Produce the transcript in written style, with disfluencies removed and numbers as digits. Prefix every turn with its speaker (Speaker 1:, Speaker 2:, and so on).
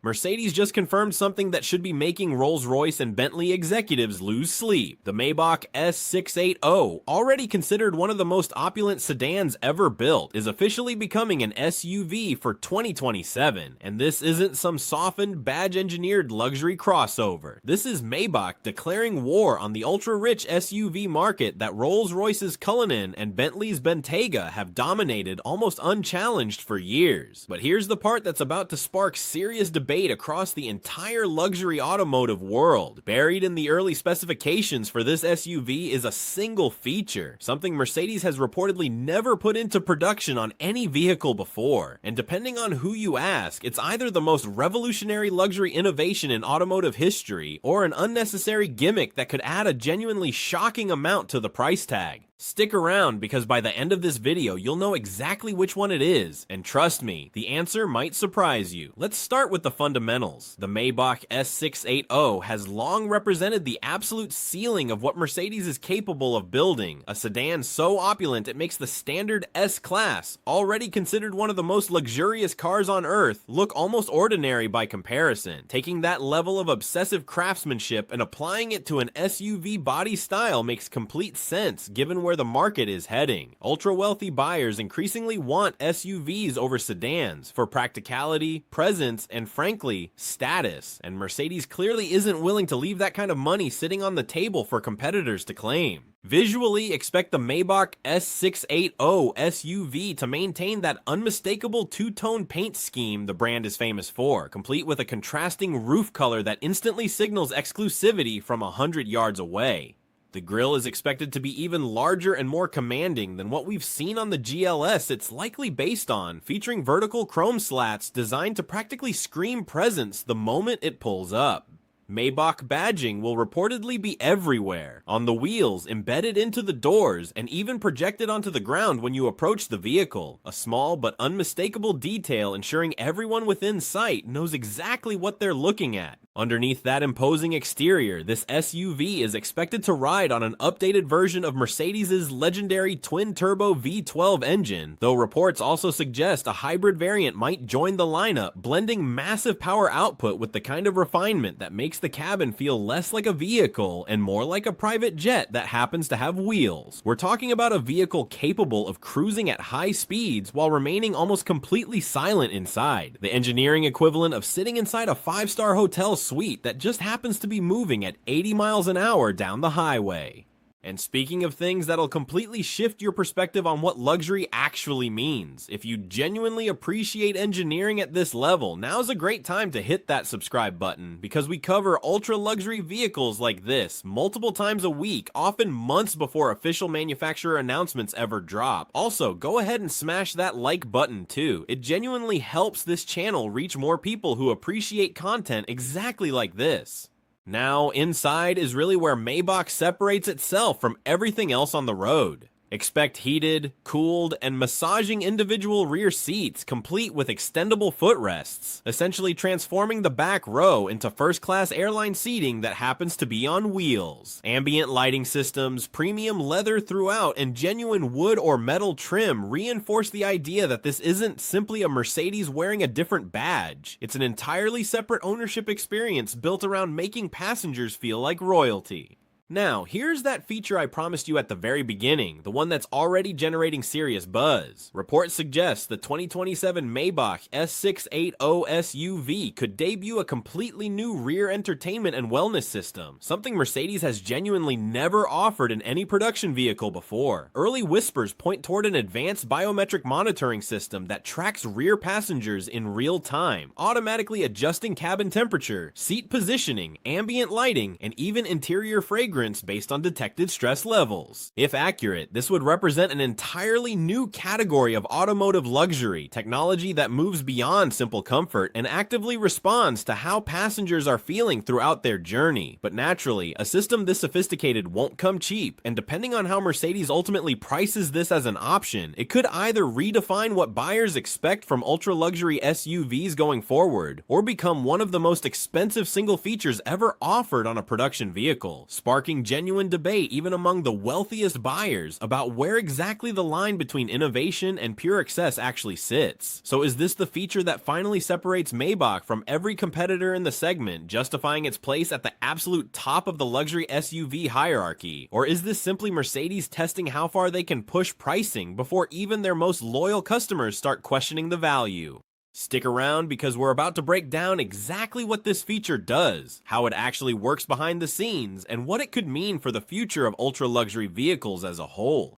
Speaker 1: Mercedes just confirmed something that should be making Rolls-Royce and Bentley executives lose sleep. The Maybach S680, already considered one of the most opulent sedans ever built, is officially becoming an SUV for 2027. And this isn't some softened, badge-engineered luxury crossover. This is Maybach declaring war on the ultra-rich SUV market that Rolls-Royce's Cullinan and Bentley's Bentayga have dominated almost unchallenged for years. But here's the part that's about to spark serious debate across the entire luxury automotive world. Buried in the early specifications for this SUV is a single feature, something Mercedes has reportedly never put into production on any vehicle before. And depending on who you ask, it's either the most revolutionary luxury innovation in automotive history, or an unnecessary gimmick that could add a genuinely shocking amount to the price tag. Stick around, because by the end of this video, you'll know exactly which one it is, and trust me, the answer might surprise you. Let's start with the fundamentals. The Maybach S680 has long represented the absolute ceiling of what Mercedes is capable of building, a sedan so opulent it makes the standard S-Class, already considered one of the most luxurious cars on earth, look almost ordinary by comparison. Taking that level of obsessive craftsmanship and applying it to an SUV body style makes complete sense, given where the market is heading. Ultra-wealthy buyers increasingly want SUVs over sedans for practicality, presence, and frankly, status. And Mercedes clearly isn't willing to leave that kind of money sitting on the table for competitors to claim. Visually, expect the Maybach S680 SUV to maintain that unmistakable two-tone paint scheme the brand is famous for, complete with a contrasting roof color that instantly signals exclusivity from 100 yards away. The grille is expected to be even larger and more commanding than what we've seen on the GLS it's likely based on, featuring vertical chrome slats designed to practically scream presence the moment it pulls up. Maybach badging will reportedly be everywhere, on the wheels, embedded into the doors, and even projected onto the ground when you approach the vehicle, a small but unmistakable detail ensuring everyone within sight knows exactly what they're looking at. Underneath that imposing exterior, this SUV is expected to ride on an updated version of Mercedes' legendary twin-turbo V12 engine, though reports also suggest a hybrid variant might join the lineup, blending massive power output with the kind of refinement that makes the cabin feel less like a vehicle and more like a private jet that happens to have wheels. We're talking about a vehicle capable of cruising at high speeds while remaining almost completely silent inside, the engineering equivalent of sitting inside a 5-star hotel suite that just happens to be moving at 80 miles an hour down the highway. And speaking of things that'll completely shift your perspective on what luxury actually means, if you genuinely appreciate engineering at this level, now's a great time to hit that subscribe button, because we cover ultra luxury vehicles like this multiple times a week, often months before official manufacturer announcements ever drop. Also, go ahead and smash that like button too. It genuinely helps this channel reach more people who appreciate content exactly like this. Now, inside is really where Maybach separates itself from everything else on the road. Expect heated, cooled, and massaging individual rear seats, complete with extendable footrests, essentially transforming the back row into first-class airline seating that happens to be on wheels. Ambient lighting systems, premium leather throughout, and genuine wood or metal trim reinforce the idea that this isn't simply a Mercedes wearing a different badge. It's an entirely separate ownership experience built around making passengers feel like royalty. Now, here's that feature I promised you at the very beginning, the one that's already generating serious buzz. Reports suggest the 2027 Maybach S680 SUV could debut a completely new rear entertainment and wellness system, something Mercedes has genuinely never offered in any production vehicle before. Early whispers point toward an advanced biometric monitoring system that tracks rear passengers in real time, automatically adjusting cabin temperature, seat positioning, ambient lighting, and even interior fragrance based on detected stress levels. If accurate, this would represent an entirely new category of automotive luxury, technology that moves beyond simple comfort and actively responds to how passengers are feeling throughout their journey. But naturally, a system this sophisticated won't come cheap, and depending on how Mercedes ultimately prices this as an option, it could either redefine what buyers expect from ultra-luxury SUVs going forward, or become one of the most expensive single features ever offered on a production vehicle, sparking sparking genuine debate even among the wealthiest buyers about where exactly the line between innovation and pure excess actually sits. So is this the feature that finally separates Maybach from every competitor in the segment, justifying its place at the absolute top of the luxury SUV hierarchy? Or is this simply Mercedes testing how far they can push pricing before even their most loyal customers start questioning the value? Stick around because we're about to break down exactly what this feature does, how it actually works behind the scenes, and what it could mean for the future of ultra-luxury vehicles as a whole.